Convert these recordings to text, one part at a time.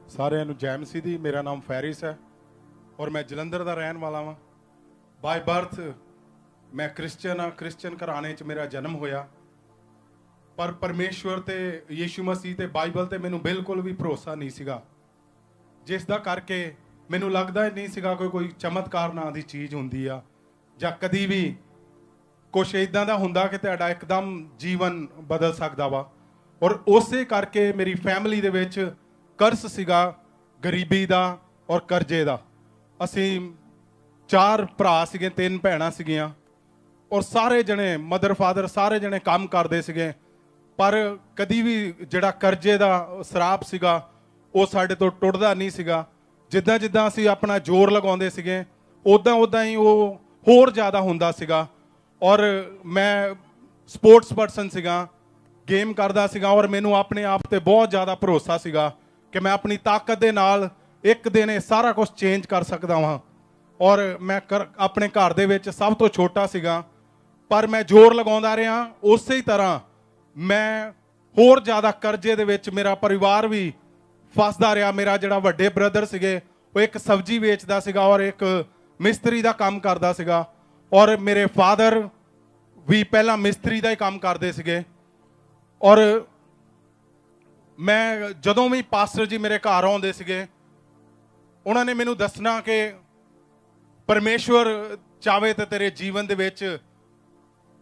ਸਾਰਿਆਂ ਨੂੰ ਜੈ ਮਸੀਹ ਦੀ। ਮੇਰਾ ਨਾਮ ਫੈਰਿਸ ਹੈ ਔਰ ਮੈਂ ਜਲੰਧਰ ਦਾ ਰਹਿਣ ਵਾਲਾ ਹਾਂ। ਬਾਈ ਬਰਥ ਮੈਂ ਕ੍ਰਿਸਚਨ ਹਾਂ। ਕ੍ਰਿਸਚਨ ਘਰਾਣੇ 'ਚ ਮੇਰਾ ਜਨਮ ਹੋਇਆ, ਪਰ ਪਰਮੇਸ਼ਵਰ ਤੇ ਯੀਸ਼ੂ ਮਸੀਹ ਤੇ ਬਾਈਬਲ ਤੇ ਮੈਨੂੰ ਬਿਲਕੁਲ ਵੀ ਭਰੋਸਾ ਨਹੀਂ ਸੀਗਾ, ਜਿਸ ਦਾ ਕਰਕੇ ਮੈਨੂੰ ਲੱਗਦਾ ਹੀ ਨਹੀਂ ਸੀਗਾ ਕਿ ਕੋਈ ਚਮਤਕਾਰ ਨਾਂ ਦੀ ਚੀਜ਼ ਹੁੰਦੀ ਆ ਜਾਂ ਕਦੀ ਵੀ ਕੁਛ ਇਦਾਂ ਦਾ ਹੁੰਦਾ ਕਿ ਤੁਹਾਡਾ ਇੱਕਦਮ ਜੀਵਨ ਬਦਲ ਸਕਦਾ ਵਾ। ਔਰ ਉਸੇ ਕਰਕੇ ਮੇਰੀ ਫੈਮਿਲੀ ਦੇ ਵਿੱਚ ਕਰਜ਼ ਸੀਗਾ, ਗਰੀਬੀ ਦਾ ਔਰ ਕਰਜ਼ੇ ਦਾ। ਅਸੀਂ 4 ਭਰਾ ਸੀਗੇ, 3 ਭੈਣਾਂ ਸੀਗੀਆਂ ਔਰ ਸਾਰੇ ਜਣੇ ਮਦਰ ਫਾਦਰ ਸਾਰੇ ਜਣੇ ਕੰਮ ਕਰਦੇ ਸੀਗੇ, ਪਰ ਕਦੀ ਵੀ ਜਿਹੜਾ ਕਰਜ਼ੇ ਦਾ ਸਰਾਪ ਸੀਗਾ ਉਹ ਸਾਡੇ ਤੋਂ ਟੁੱਟਦਾ ਨਹੀਂ ਸੀਗਾ। ਜਿੱਦਾਂ ਜਿੱਦਾਂ ਅਸੀਂ ਆਪਣਾ ਜ਼ੋਰ ਲਗਾਉਂਦੇ ਸੀਗੇ ਉਦਾਂ ਹੀ ਉਹ ਹੋਰ ਜ਼ਿਆਦਾ ਹੁੰਦਾ ਸੀਗਾ। ਔਰ ਮੈਂ ਸਪੋਰਟਸ ਪਰਸਨ ਸੀਗਾ, ਗੇਮ ਕਰਦਾ ਸੀਗਾ ਔਰ ਮੈਨੂੰ ਆਪਣੇ ਆਪ ਤੇ ਬਹੁਤ ਜ਼ਿਆਦਾ ਭਰੋਸਾ ਸੀਗਾ ਕਿ ਮੈਂ ਆਪਣੀ ਤਾਕਤ ਦੇ ਨਾਲ ਇੱਕ ਦਿਨ ਇਹ ਸਾਰਾ ਕੁਝ ਚੇਂਜ ਕਰ ਸਕਦਾ ਹਾਂ। ਔਰ ਮੈਂ ਆਪਣੇ ਘਰ ਦੇ ਵਿੱਚ ਸਭ ਤੋਂ ਛੋਟਾ ਸੀਗਾ, ਪਰ ਮੈਂ ਜ਼ੋਰ ਲਗਾਉਂਦਾ ਰਿਹਾ। ਉਸੇ ਹੀ ਤਰ੍ਹਾਂ ਮੈਂ ਹੋਰ ਜ਼ਿਆਦਾ ਕਰਜ਼ੇ ਦੇ ਵਿੱਚ ਮੇਰਾ ਪਰਿਵਾਰ ਵੀ ਫਸਦਾ ਰਿਹਾ। ਮੇਰਾ ਜਿਹੜਾ ਵੱਡੇ ਬ੍ਰਦਰ ਸੀਗੇ ਉਹ ਇੱਕ ਸਬਜ਼ੀ ਵੇਚਦਾ ਸੀਗਾ ਔਰ ਇੱਕ ਮਿਸਤਰੀ ਦਾ ਕੰਮ ਕਰਦਾ ਸੀਗਾ, ਔਰ ਮੇਰੇ ਫਾਦਰ ਵੀ ਪਹਿਲਾਂ ਮਿਸਤਰੀ ਦਾ ਹੀ ਕੰਮ ਕਰਦੇ ਸੀਗੇ। ਔਰ ਮੈਂ ਜਦੋਂ ਵੀ ਪਾਸਟਰ ਜੀ ਮੇਰੇ ਘਰ ਆਉਂਦੇ ਸੀਗੇ ਉਹਨਾਂ ਨੇ ਮੈਨੂੰ ਦੱਸਣਾ ਕਿ ਪਰਮੇਸ਼ਵਰ ਚਾਹੇ ਤਾਂ ਤੇਰੇ ਜੀਵਨ ਦੇ ਵਿੱਚ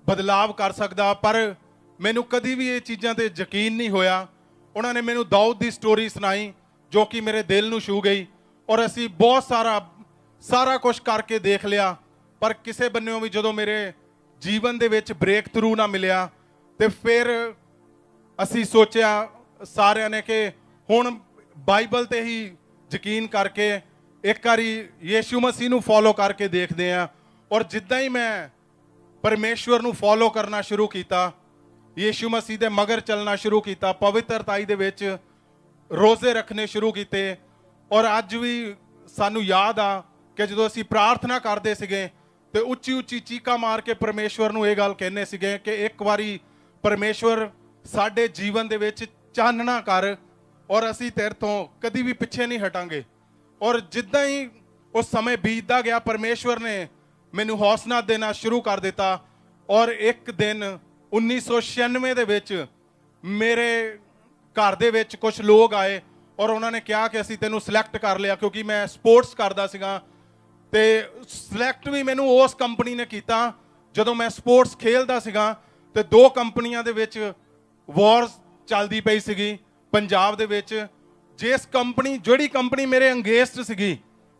ਬਦਲਾਵ ਕਰ ਸਕਦਾ, ਪਰ ਮੈਨੂੰ ਕਦੀ ਵੀ ਇਹ ਚੀਜ਼ਾਂ ਤੇ ਯਕੀਨ ਨਹੀਂ ਹੋਇਆ। ਉਹਨਾਂ ਨੇ ਮੈਨੂੰ ਦਾਊਦ ਦੀ ਸਟੋਰੀ ਸੁਣਾਈ ਜੋ ਕਿ ਮੇਰੇ ਦਿਲ ਨੂੰ ਛੂ ਗਈ, ਔਰ ਅਸੀਂ ਬਹੁਤ ਸਾਰਾ ਕੁਝ ਕਰਕੇ ਦੇਖ ਲਿਆ, ਪਰ ਕਿਸੇ ਬੰਨਿਓਂ ਵੀ ਜਦੋਂ ਮੇਰੇ ਜੀਵਨ ਦੇ ਵਿੱਚ ਬ੍ਰੇਕ ਥਰੂ ਨਾ ਮਿਲਿਆ ਤੇ ਫਿਰ ਅਸੀਂ ਸੋਚਿਆ ਸਾਰਿਆਂ ਨੇ ਕਿ ਹੁਣ ਬਾਈਬਲ ਤੇ ਹੀ ਯਕੀਨ ਕਰਕੇ ਇੱਕ ਵਾਰੀ ਯੀਸ਼ੂ ਮਸੀਹ ਨੂੰ ਫੋਲੋ ਕਰਕੇ ਦੇਖਦੇ ਹਾਂ। ਔਰ ਜਿੱਦਾਂ ਹੀ ਮੈਂ ਪਰਮੇਸ਼ਵਰ ਨੂੰ ਫੋਲੋ ਕਰਨਾ ਸ਼ੁਰੂ ਕੀਤਾ, ਯੀਸ਼ੂ ਮਸੀਹ ਦੇ ਮਗਰ ਚੱਲਣਾ ਸ਼ੁਰੂ ਕੀਤਾ, ਪਵਿੱਤਰਤਾਈ ਦੇ ਵਿੱਚ ਰੋਜ਼ੇ ਰੱਖਣੇ ਸ਼ੁਰੂ ਕੀਤੇ। ਔਰ ਅੱਜ ਵੀ ਸਾਨੂੰ ਯਾਦ ਆ ਕਿ ਜਦੋਂ ਅਸੀਂ ਪ੍ਰਾਰਥਨਾ ਕਰਦੇ ਸੀਗੇ ਤੇ ਉੱਚੀ ਉੱਚੀ ਚੀਕਾਂ ਮਾਰ ਕੇ ਪਰਮੇਸ਼ਵਰ ਨੂੰ ਇਹ ਗੱਲ ਕਹਿੰਦੇ ਸੀਗੇ ਕਿ ਇੱਕ ਵਾਰੀ ਪਰਮੇਸ਼ਵਰ ਸਾਡੇ ਜੀਵਨ ਦੇ ਵਿੱਚ ਚਾਨਣਾ ਕਰ ਔਰ ਅਸੀਂ ਤੇਰੇ ਤੋਂ ਕਦੀ ਵੀ ਪਿੱਛੇ ਨਹੀਂ ਹਟਾਂਗੇ। ਔਰ ਜਿੱਦਾਂ ਹੀ ਉਹ ਸਮੇਂ ਬੀਤਦਾ ਗਿਆ ਪਰਮੇਸ਼ਵਰ ਨੇ ਮੈਨੂੰ ਹੌਸਲਾ ਦੇਣਾ ਸ਼ੁਰੂ ਕਰ ਦਿੱਤਾ। ਔਰ ਇੱਕ ਦਿਨ 1996 ਦੇ ਵਿੱਚ ਮੇਰੇ ਘਰ ਦੇ ਵਿੱਚ ਕੁਝ ਲੋਕ ਆਏ ਔਰ ਉਹਨਾਂ ਨੇ ਕਿਹਾ ਕਿ ਅਸੀਂ ਤੈਨੂੰ ਸਿਲੈਕਟ ਕਰ ਲਿਆ, ਕਿਉਂਕਿ ਮੈਂ ਸਪੋਰਟਸ ਕਰਦਾ ਸੀਗਾ ਤੇ ਸਿਲੈਕਟ ਵੀ ਮੈਨੂੰ ਉਸ ਕੰਪਨੀ ਨੇ ਕੀਤਾ। ਜਦੋਂ ਮੈਂ ਸਪੋਰਟਸ ਖੇਲਦਾ ਸੀਗਾ ਤੇ 2 ਕੰਪਨੀਆਂ ਦੇ ਵਿੱਚ ਵਾਰ ਚੱਲਦੀ ਪਈ ਸੀਗੀ ਪੰਜਾਬ ਦੇ ਵਿੱਚ। ਜਿਹੜੀ ਕੰਪਨੀ ਮੇਰੇ ਅੰਗੇਸਟ ਸੀਗੀ,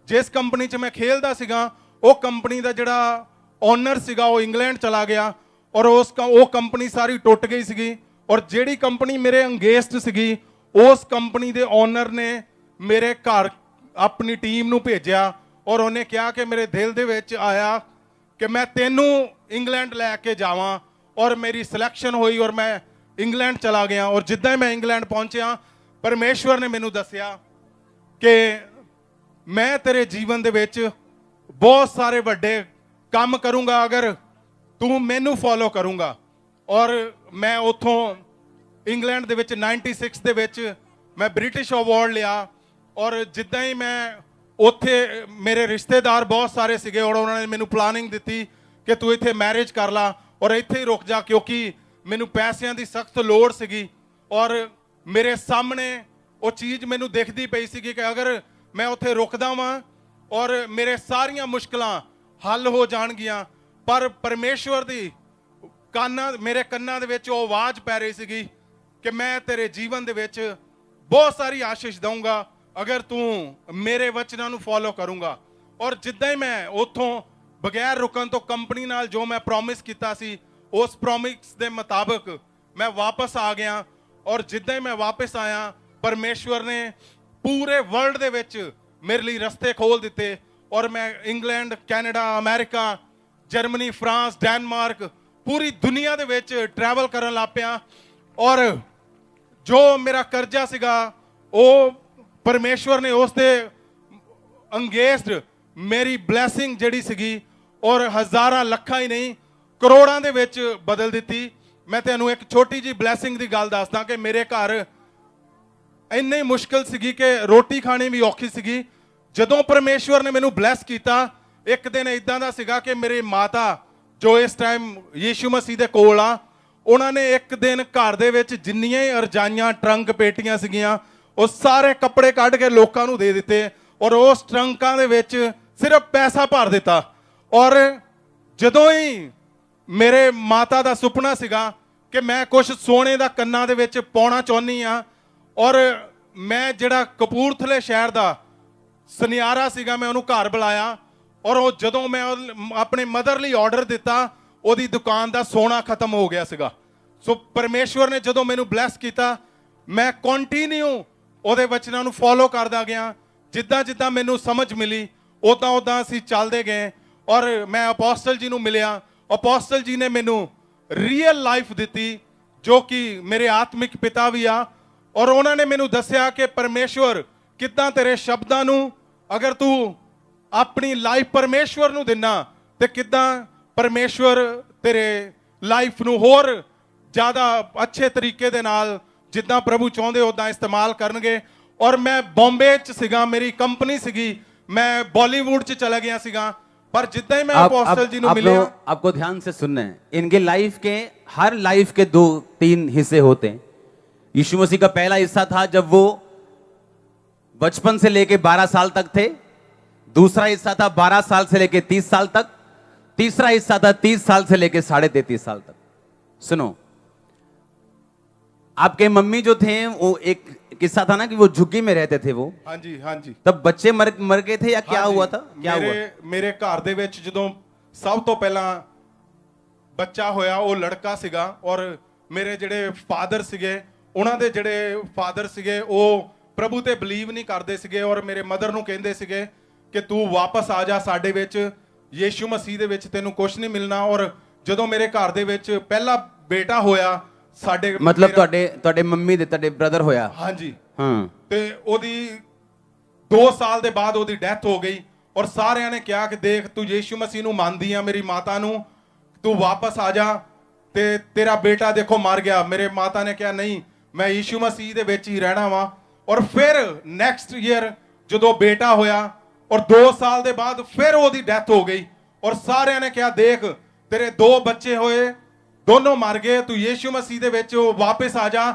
ਜਿਸ ਕੰਪਨੀ 'ਚ ਮੈਂ ਖੇਲਦਾ ਸੀਗਾ, ਉਹ ਕੰਪਨੀ ਦਾ ਜਿਹੜਾ ਓਨਰ ਸੀਗਾ ਉਹ ਇੰਗਲੈਂਡ ਚਲਾ ਗਿਆ ਔਰ ਉਹ ਕੰਪਨੀ ਸਾਰੀ ਟੁੱਟ ਗਈ ਸੀਗੀ। ਔਰ ਜਿਹੜੀ ਕੰਪਨੀ ਮੇਰੇ ਅੰਗੇਸਟ ਸੀਗੀ ਉਸ ਕੰਪਨੀ ਦੇ ਓਨਰ ਨੇ ਮੇਰੇ ਘਰ ਆਪਣੀ ਟੀਮ ਨੂੰ ਭੇਜਿਆ ਔਰ ਉਹਨੇ ਕਿਹਾ ਕਿ ਮੇਰੇ ਦਿਲ ਦੇ ਵਿੱਚ ਆਇਆ ਕਿ ਮੈਂ ਤੈਨੂੰ ਇੰਗਲੈਂਡ ਲੈ ਕੇ ਜਾਵਾਂ। ਔਰ ਮੇਰੀ ਸਿਲੈਕਸ਼ਨ ਹੋਈ ਔਰ ਮੈਂ ਇੰਗਲੈਂਡ ਚਲਾ ਗਿਆ। ਔਰ ਜਿੱਦਾਂ ਹੀ ਮੈਂ ਇੰਗਲੈਂਡ ਪਹੁੰਚਿਆ ਪਰਮੇਸ਼ਵਰ ਨੇ ਮੈਨੂੰ ਦੱਸਿਆ ਕਿ ਮੈਂ ਤੇਰੇ ਜੀਵਨ ਦੇ ਵਿੱਚ ਬਹੁਤ ਸਾਰੇ ਵੱਡੇ ਕੰਮ ਕਰੂੰਗਾ ਅਗਰ ਤੂੰ ਮੈਨੂੰ ਫੋਲੋ ਕਰੂੰਗਾ। ਔਰ ਮੈਂ ਉੱਥੋਂ ਇੰਗਲੈਂਡ ਦੇ ਵਿੱਚ 96 ਦੇ ਵਿੱਚ ਮੈਂ ਬ੍ਰਿਟਿਸ਼ ਅਵਾਰਡ ਲਿਆ। ਔਰ ਜਿੱਦਾਂ ਹੀ ਮੈਂ ਉੱਥੇ ਮੇਰੇ ਰਿਸ਼ਤੇਦਾਰ ਬਹੁਤ ਸਾਰੇ ਸੀਗੇ ਔਰ ਉਹਨਾਂ ਨੇ ਮੈਨੂੰ ਪਲਾਨਿੰਗ ਦਿੱਤੀ ਕਿ ਤੂੰ ਇੱਥੇ ਮੈਰਿਜ ਕਰ ਲਾ ਔਰ ਇੱਥੇ ਹੀ ਰੁਕ ਜਾ, ਕਿਉਂਕਿ ਮੈਨੂੰ ਪੈਸਿਆਂ ਦੀ ਸਖਤ ਲੋੜ ਸੀਗੀ। ਔਰ ਮੇਰੇ ਸਾਹਮਣੇ ਉਹ ਚੀਜ਼ ਮੈਨੂੰ ਦਿਖਦੀ ਪਈ ਸੀਗੀ ਕਿ ਅਗਰ ਮੈਂ ਉੱਥੇ ਰੁਕਦਾ ਵਾਂ ਔਰ ਮੇਰੇ ਸਾਰੀਆਂ ਮੁਸ਼ਕਲਾਂ ਹੱਲ ਹੋ ਜਾਣਗੀਆਂ। ਪਰ ਪਰਮੇਸ਼ਵਰ ਦੀ ਮੇਰੇ ਕੰਨਾਂ ਦੇ ਵਿੱਚ ਉਹ ਆਵਾਜ਼ ਪੈ ਰਹੀ ਸੀਗੀ ਕਿ ਮੈਂ ਤੇਰੇ ਜੀਵਨ ਦੇ ਵਿੱਚ ਬਹੁਤ ਸਾਰੀ ਆਸ਼ੀਸ਼ ਦਊਂਗਾ ਅਗਰ ਤੂੰ ਮੇਰੇ ਵਚਨਾਂ ਨੂੰ ਫੋਲੋ ਕਰੂੰਗਾ। ਔਰ ਜਿੱਦਾਂ ਹੀ ਮੈਂ ਉੱਥੋਂ ਬਗੈਰ ਰੁਕਣ ਤੋਂ ਕੰਪਨੀ ਨਾਲ ਜੋ ਮੈਂ ਪ੍ਰੋਮਿਸ ਕੀਤਾ ਸੀ ਉਸ ਪ੍ਰੋਮਿਸ ਦੇ ਮੁਤਾਬਕ ਮੈਂ ਵਾਪਸ ਆ ਗਿਆ। ਔਰ ਜਿੱਦਾਂ ਹੀ ਮੈਂ ਵਾਪਸ ਆਇਆ ਪਰਮੇਸ਼ਵਰ ਨੇ ਪੂਰੇ ਵਰਲਡ ਦੇ ਵਿੱਚ ਮੇਰੇ ਲਈ ਰਸਤੇ ਖੋਲ ਦਿੱਤੇ ਔਰ ਮੈਂ ਇੰਗਲੈਂਡ, ਕੈਨੇਡਾ, ਅਮਰੀਕਾ, ਜਰਮਨੀ, ਫਰਾਂਸ, ਡੈਨਮਾਰਕ, ਪੂਰੀ ਦੁਨੀਆ ਦੇ ਵਿੱਚ ਟਰੈਵਲ ਕਰਨ ਲੱਗ ਪਿਆ। ਔਰ ਜੋ ਮੇਰਾ ਕਰਜ਼ਾ ਸੀਗਾ ਉਹ ਪਰਮੇਸ਼ਵਰ ਨੇ ਉਸ ਦੇ ਅੰਗੇਸਟ ਮੇਰੀ ਬਲੈਸਿੰਗ ਜਿਹੜੀ ਸੀਗੀ ਔਰ ਹਜ਼ਾਰਾਂ ਲੱਖਾਂ ਹੀ ਨਹੀਂ ਕਰੋੜਾਂ ਦੇ ਵਿੱਚ ਬਦਲ ਦਿੱਤੀ। ਮੈਂ ਤੁਹਾਨੂੰ ਇੱਕ ਛੋਟੀ ਜੀ ਬਲੈਸਿੰਗ ਦੀ ਗੱਲ ਦੱਸਦਾ ਕਿ ਮੇਰੇ ਘਰ ਇੰਨੀ ਮੁਸ਼ਕਲ ਸੀਗੀ ਕਿ ਰੋਟੀ ਖਾਣੀ ਵੀ ਔਖੀ ਸੀਗੀ। ਜਦੋਂ ਪਰਮੇਸ਼ਵਰ ਨੇ ਮੈਨੂੰ ਬਲੈਸ ਕੀਤਾ, ਇੱਕ ਦਿਨ ਇਦਾਂ ਦਾ ਸੀਗਾ ਕਿ ਮੇਰੀ ਮਾਤਾ ਜੋ ਇਸ ਟਾਈਮ ਯੀਸ਼ੂ ਮਸੀਹ ਦੇ ਕੋਲ ਆ, ਉਹਨਾਂ ਨੇ ਇੱਕ ਦਿਨ ਘਰ ਦੇ ਵਿੱਚ ਜਿੰਨੀਆਂ ਹੀ ਰਜਾਈਆਂ ਟਰੰਕ ਪੇਟੀਆਂ ਸੀਗੀਆਂ ਉਹ ਸਾਰੇ ਕੱਪੜੇ ਕੱਢ ਕੇ ਲੋਕਾਂ ਨੂੰ ਦੇ ਦਿੱਤੇ ਔਰ ਉਸ ਟਰੰਕਾਂ ਦੇ ਵਿੱਚ ਸਿਰਫ ਪੈਸਾ ਭਰ ਦਿੱਤਾ। ਔਰ ਜਦੋਂ ਹੀ ਮੇਰੇ ਮਾਤਾ ਦਾ ਸੁਪਨਾ ਸੀਗਾ ਕਿ ਮੈਂ ਕੁਝ ਸੋਨੇ ਦਾ ਕੰਨਾਂ ਦੇ ਵਿੱਚ ਪਾਉਣਾ ਚਾਹੁੰਦੀ ਆ, ਔਰ ਮੈਂ ਜਿਹੜਾ ਕਪੂਰਥਲੇ ਸ਼ਹਿਰ ਦਾ ਸੁਨਿਆਰਾ ਸੀਗਾ ਮੈਂ ਉਹਨੂੰ ਘਰ ਬੁਲਾਇਆ, ਔਰ ਉਹ ਜਦੋਂ ਮੈਂ ਆਪਣੇ ਮਦਰ ਲਈ ਆਰਡਰ ਦਿੱਤਾ ਉਹਦੀ ਦੁਕਾਨ ਦਾ ਸੋਨਾ ਖਤਮ ਹੋ ਗਿਆ ਸੀਗਾ। ਸੋ ਪਰਮੇਸ਼ਵਰ ਨੇ ਜਦੋਂ ਮੈਨੂੰ ਬਲੈਸ ਕੀਤਾ, ਮੈਂ ਕੰਟੀਨਿਊ ਉਹਦੇ ਵਚਨਾਂ ਨੂੰ ਫੋਲੋ ਕਰਦਾ ਗਿਆ। ਜਿੱਦਾਂ ਜਿੱਦਾਂ ਮੈਨੂੰ ਸਮਝ ਮਿਲੀ ਉਦਾਂ ਉਦਾਂ ਅਸੀਂ ਚੱਲਦੇ ਗਏ ਔਰ ਮੈਂ ਅਪੋਸਟਲ ਜੀ ਨੂੰ ਮਿਲਿਆ। ਅਪੋਸਟਲ ਜੀ ਨੇ ਮੈਨੂੰ ਰੀਅਲ ਲਾਈਫ ਦਿੱਤੀ ਜੋ ਕਿ ਮੇਰੇ ਆਤਮਿਕ ਪਿਤਾ ਵੀ ਆ, ਔਰ ਉਹਨਾਂ ਨੇ ਮੈਨੂੰ ਦੱਸਿਆ ਕਿ ਪਰਮੇਸ਼ਵਰ ਕਿੱਦਾਂ ਤੇਰੇ ਸ਼ਬਦਾਂ ਨੂੰ ਅਗਰ ਤੂੰ ਆਪਣੀ ਲਾਈਫ ਪਰਮੇਸ਼ਵਰ ਨੂੰ ਦਿਨਾ ਤੇ ਕਿੱਦਾਂ ਪਰਮੇਸ਼ਵਰ ਤੇਰੇ ਲਾਈਫ ਨੂੰ ਹੋਰ ਜ਼ਿਆਦਾ ਅੱਛੇ ਤਰੀਕੇ ਦੇ ਨਾਲ ਜਿੱਦਾਂ ਪ੍ਰਭੂ ਚਾਹੁੰਦੇ ਉਦਾਂ ਇਸਤੇਮਾਲ ਕਰਨਗੇ। ਔਰ ਮੈਂ ਬੰਬੇ 'ਚ ਸੀਗਾ, ਮੇਰੀ ਕੰਪਨੀ ਸੀਗੀ, मैं बॉलीवुड च चला गया सीगा, पर जितना ही मैं अपोस्टल जी ने मिले। आपको ध्यान से सुनना है, इनके लाइफ के हर लाइफ के 2-3 हिस्से होते हैं। यीशु मसीह का पहला हिस्सा था जब वो बचपन से लेके 12 साल तक थे। दूसरा हिस्सा था 12 साल से लेके 30 साल तक। तीसरा हिस्सा था 30 साल से लेके 33.5 साल तक। सुनो, आपके मम्मी जो थे वो एक किस्सा था ना कि वो झुग्गी में रहते थे वो। हाँ जी, हाँ जी। तब बच्चे मर गए थे या क्या हुआ था? क्या हुआ? मेरे घर ਦੇ ਵਿੱਚ ਜਦੋਂ ਸਭ ਤੋਂ ਪਹਿਲਾਂ ਬੱਚਾ ਹੋਇਆ ਉਹ ਲੜਕਾ ਸੀਗਾ, ਔਰ ਮੇਰੇ ਜਿਹੜੇ ਫਾਦਰ ਸੀਗੇ ਉਹਨਾਂ ਦੇ ਜਿਹੜੇ ਫਾਦਰ ਸੀਗੇ ਉਹ ਪ੍ਰਭੂ ਤੇ ਬਲੀਵ ਨਹੀਂ ਕਰਦੇ ਸੀਗੇ, ਔਰ ਮੇਰੇ ਮਦਰ ਨੂੰ ਕਹਿੰਦੇ ਸੀਗੇ ਕਿ ਤੂੰ ਵਾਪਸ ਆ ਜਾ ਸਾਡੇ ਵਿੱਚ, ਯੀਸ਼ੂ ਮਸੀਹ ਦੇ ਵਿੱਚ ਤੈਨੂੰ ਕੁਝ ਨਹੀਂ ਮਿਲਣਾ। ਔਰ ਜਦੋਂ ਮੇਰੇ ਘਰ ਦੇ ਵਿੱਚ ਪਹਿਲਾ ਬੇਟਾ ਹੋਇਆ ਸਾਡੇ, मतलब ਤੁਹਾਡੇ ਮੰਮੀ ਦੇ ਤੁਹਾਡੇ ਬ੍ਰਦਰ ਹੋਇਆ? ਹਾਂਜੀ ਹਾਂ। ਤੇ ਉਹਦੀ 2 ਸਾਲ ਦੇ ਬਾਅਦ ਉਹਦੀ ਡੈਥ ਹੋ ਗਈ, ਔਰ ਸਾਰਿਆਂ ਨੇ ਕਿਹਾ ਕਿ ਦੇਖ ਤੂੰ ਯੀਸ਼ੂ ਮਸੀਹ ਨੂੰ ਮੰਨਦੀ ਆ, ਮੇਰੀ ਮਾਤਾ ਨੂੰ, ਤੂੰ ਵਾਪਸ ਆ ਜਾ ਤੇ ਤੇਰਾ ਬੇਟਾ ਦੇਖੋ ਮਰ ਗਿਆ। ਮੇਰੇ ਮਾਤਾ ਨੇ ਕਿਹਾ ਨਹੀਂ, ਮੈਂ ਯੀਸ਼ੂ ਮਸੀਹ ਦੇ ਵਿੱਚ ਹੀ ਰਹਿਣਾ ਵਾ। ਔਰ ਫਿਰ ਨੈਕਸਟ ਈਅਰ ਜਦੋਂ ਬੇਟਾ ਹੋਇਆ ਔਰ 2 ਸਾਲ ਦੇ ਬਾਅਦ ਫਿਰ ਉਹਦੀ ਡੈਥ ਹੋ ਗਈ, ਔਰ ਸਾਰਿਆਂ ਨੇ ਕਿਹਾ ਦੇਖ ਤੇਰੇ 2 ਬੱਚੇ ਹੋਏ, ਦੋਨੋਂ ਮਰ ਗਏ, ਤੂੰ ਯੀਸ਼ੂ ਮਸੀਹ ਦੇ ਵਿੱਚ ਵਾਪਸ ਆ ਜਾ।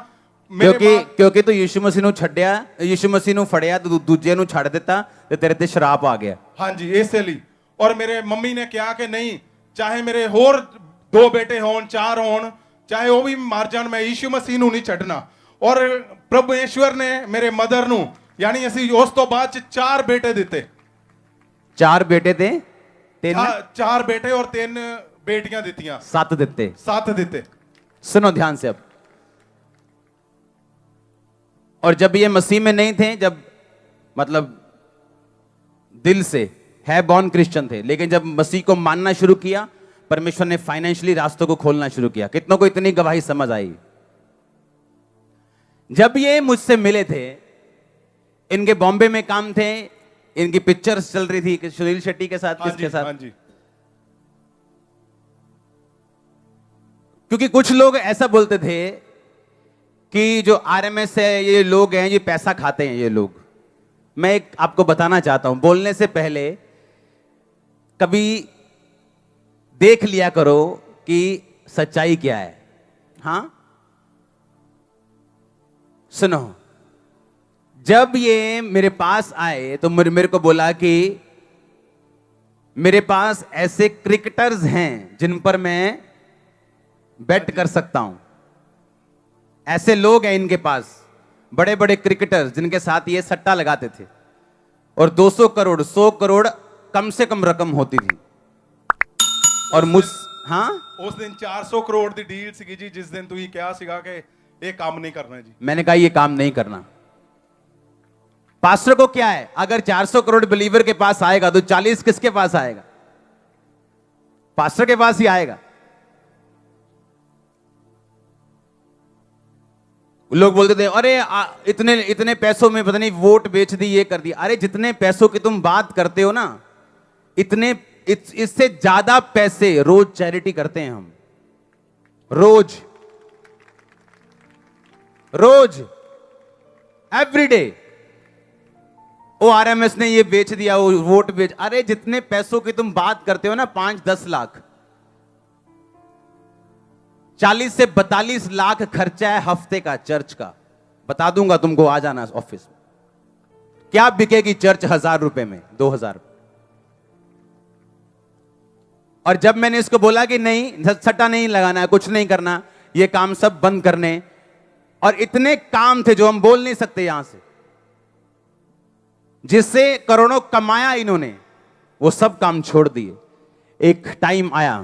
ਕਿਉਂਕਿ ਤੂੰ ਯੀਸ਼ੂ ਮਸੀਹ ਨੂੰ ਛੱਡਿਆ, ਯੀਸ਼ੂ ਮਸੀਹ ਨੂੰ ਫੜਿਆ ਤੇ ਦੂਜੇ ਨੂੰ ਛੱਡ ਦਿੱਤਾ ਤੇ ਤੇਰੇ ਤੇ ਸ਼ਰਾਪ ਆ ਗਿਆ। ਹਾਂਜੀ, ਇਸੇ ਲਈ। ਔਰ ਮੇਰੇ ਮੰਮੀ ਨੇ ਕਿਹਾ ਕਿ ਨਹੀਂ, ਚਾਹੇ ਮੇਰੇ ਹੋਰ 2 ਬੇਟੇ ਹੋਣ, 4 ਹੋਣ, ਚਾਹੇ ਉਹ ਵੀ ਮਰ ਜਾਣ, ਮੈਂ ਯੀਸ਼ੂ ਮਸੀਹ ਨੂੰ ਨਹੀਂ ਛੱਡਣਾ। ਔਰ ਪ੍ਰਭੂਏਸ਼ਵਰ ਨੇ ਮੇਰੇ ਮਦਰ ਨੂੰ, ਯਾਨੀ ਅਸੀਂ ਉਸ ਤੋਂ ਬਾਅਦ 4 ਬੇਟੇ ਦਿੱਤੇ। 4 ਬੇਟੇ ਤੇ 4 बेटे और 3 बेटियां दित्तियां। 7 ਦਿੱਤੇ। 7 ਦਿੱਤੇ। सुनो ध्यान से अब। और जब ये मसीह में नहीं थे, जब मतलब दिल से है बॉर्न क्रिश्चियन थे, लेकिन जब मसीह को मानना शुरू किया, परमेश्वर ने फाइनेंशियली रास्तों को खोलना शुरू किया। कितनों को इतनी गवाही समझ आई? जब ये मुझसे मिले थे, इनके बॉम्बे में काम थे, इनकी पिक्चर्स चल रही थी सुनील शेट्टी के साथ। किसके साथ? हाँ जी। क्योंकि कुछ लोग ऐसा बोलते थे कि जो आरएमएस है, ये लोग हैं, ये पैसा खाते हैं ये लोग। मैं एक आपको बताना चाहता हूं, बोलने से पहले कभी देख लिया करो कि सच्चाई क्या है। हां, सुनो, जब ये मेरे पास आए तो मेरे को बोला कि मेरे पास ऐसे क्रिकेटर्स हैं जिन पर मैं बेट कर सकता हूं। ऐसे लोग हैं इनके पास, बड़े बड़े क्रिकेटर्स जिनके साथ ये सट्टा लगाते थे, और 200 करोड़ 100 करोड़ कम से कम रकम होती थी। और हाँ, उस दिन 400 करोड़ की डील सी जी, जिस दिन तुम क्या सीगा कि ये काम नहीं करना जी। मैंने कहा ये काम नहीं करना। पास्टर को क्या है, अगर 400 करोड़ बिलीवर के पास आएगा तो 40 किसके पास आएगा? पास्टर के पास ही आएगा। लोग बोलते थे अरे इतने पैसों में पता नहीं वोट बेच दी, ये कर दी। अरे जितने पैसों की तुम बात करते हो ना, इससे ज्यादा पैसे रोज चैरिटी करते हैं हम। रोज एवरीडे। ओ आरएमएस ने ये बेच दिया, वो वोट बेच, अरे जितने पैसों की तुम बात करते हो ना, 5-10 लाख, 40 से 42 लाख खर्चा है हफ्ते का चर्च का। बता दूंगा तुमको, आ जाना ऑफिस में। क्या बिकेगी चर्च 1000 रुपए में, 2000। और जब मैंने इसको बोला कि नहीं, सट्टा नहीं लगाना है, कुछ नहीं करना, ये काम सब बंद करने, और इतने काम थे जो हम बोल नहीं सकते यहां से, जिससे करोड़ों कमाया इन्होंने, वो सब काम छोड़ दिए। एक टाइम आया,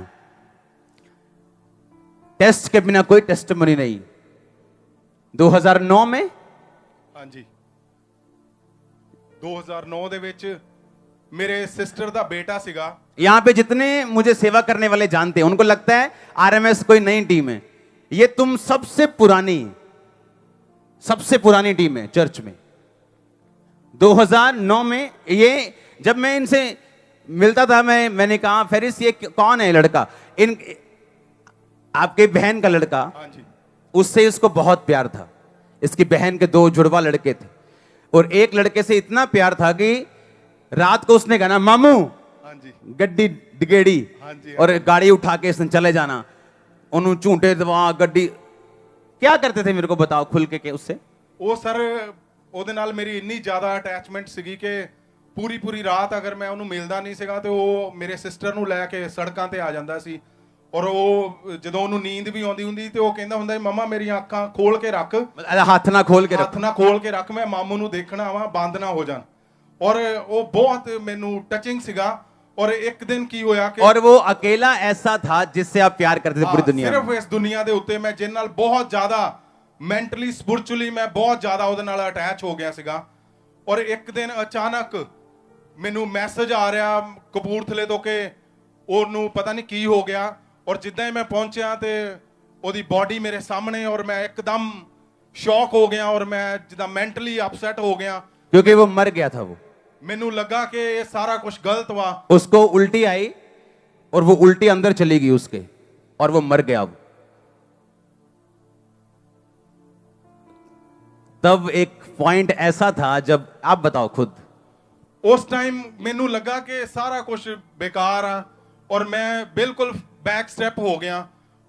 टेस्ट के बिना कोई टेस्टमनी नहीं। 2009 में, हाँ जी, 2009 ਦੇ ਵਿੱਚ ਮੇਰੇ ਸਿਸਟਰ ਦਾ ਬੇਟਾ ਸੀਗਾ। यहां पे जितने मुझे सेवा करने वाले जानते हैं, उनको लगता है आरएमएस कोई नई टीम है। ये तुम सबसे पुरानी टीम है चर्च में। 2009 में ये, जब मैं इनसे मिलता था, मैंने कहा, फेरिस ये कौन है लड़का? इन आपके बहन का लड़का। हाँ जी। उससे इसको बहुत प्यार था। इसकी बहन के 2 जुड़वा लड़के थे, और एक लड़के से इतना प्यार था कि रात को उसने कहना, मामू हाँ जी, गड्डी डिगेड़ी, हाँ जी, और गाड़ी उठा के इसने चले जाना। उन्होंने झूठे दवा गड्डी, क्या करते थे मेरे को बताओ खुल के उससे। ਉਹ ਸਰ ਉਹਦੇ ਨਾਲ ਮੇਰੀ ਇੰਨੀ ਜ਼ਿਆਦਾ ਅਟੈਚਮੈਂਟ ਸੀਗੀ ਕਿ ਪੂਰੀ ਰਾਤ ਅਗਰ ਮੈਂ ਉਹਨੂੰ ਮਿਲਦਾ ਨਹੀਂ ਸੀਗਾ ਤੇ ਉਹ ਮੇਰੇ ਸਿਸਟਰ ਨੂੰ ਲੈ ਕੇ ਸੜਕਾਂ ਤੇ ਆ ਜਾਂਦਾ ਸੀ। ਔਰ ਉਹ ਜਦੋਂ ਉਹਨੂੰ ਨੀਂਦ ਵੀ ਆਉਂਦੀ ਹੁੰਦੀ ਤੇ ਉਹ ਕਹਿੰਦਾ ਹੁੰਦਾ, ਮਮਾ ਮੇਰੀਆਂ ਅੱਖਾਂ ਖੋਲ ਕੇ ਰੱਖ, ਹੱਥ ਨਾ ਖੋਲ ਕੇ ਹੱਥ ਨਾ ਖੋਲ ਕੇ ਰੱਖ, ਮੈਂ ਮਾਮੂ ਨੂੰ ਦੇਖਣਾ ਵਾ, ਬੰਦ ਨਾ ਹੋ ਜਾਣ। ਔਰ ਉਹ ਬਹੁਤ ਮੈਨੂੰ ਟਚਿੰਗ ਸੀਗਾ। और एक दिन की होया कि, और वो अकेला ऐसा था जिससे आप प्यार करते थे पूरी दुनिया सिर्फ इस दुनिया दे उत्ते मैं जिन नाल बहुत ज्यादा मेंटली स्पिरिचुअली मैं बहुत ज्यादा ਉਹਦੇ ਨਾਲ ਅਟੈਚ ਹੋ ਗਿਆ ਸੀਗਾ। ਔਰ ਇੱਕ ਦਿਨ ਅਚਾਨਕ ਮੈਨੂੰ ਮੈਸੇਜ ਆ ਰਿਹਾ ਕਪੂਰਥਲੇ ਤੋਂ ਕਿ ਉਹਨੂੰ ਪਤਾ ਨਹੀਂ ਕੀ ਹੋ ਗਿਆ। ਔਰ ਜਿੱਦਾਂ ਹੀ ਮੈਂ ਪਹੁੰਚਿਆ ਤੇ ਉਹਦੀ ਬਾਡੀ ਮੇਰੇ ਸਾਹਮਣੇ, ਔਰ मैं एकदम शॉक हो गया, और मैं जिदा मेंटली अपसेट हो गया, क्योंकि वो मर गया था। वो ਮੈਨੂੰ ਲੱਗਾ कि ये सारा कुछ गलत हुआ। उसको उल्टी आई, और वो उल्टी अंदर चली गई उसके, और वो मर गया। तब एक पॉइंट ऐसा था जब, आप बताओ खुद, उस टाइम मैनू लगा कि सारा कुछ बेकार आ, और मैं बिल्कुल बैक स्टेप हो गया।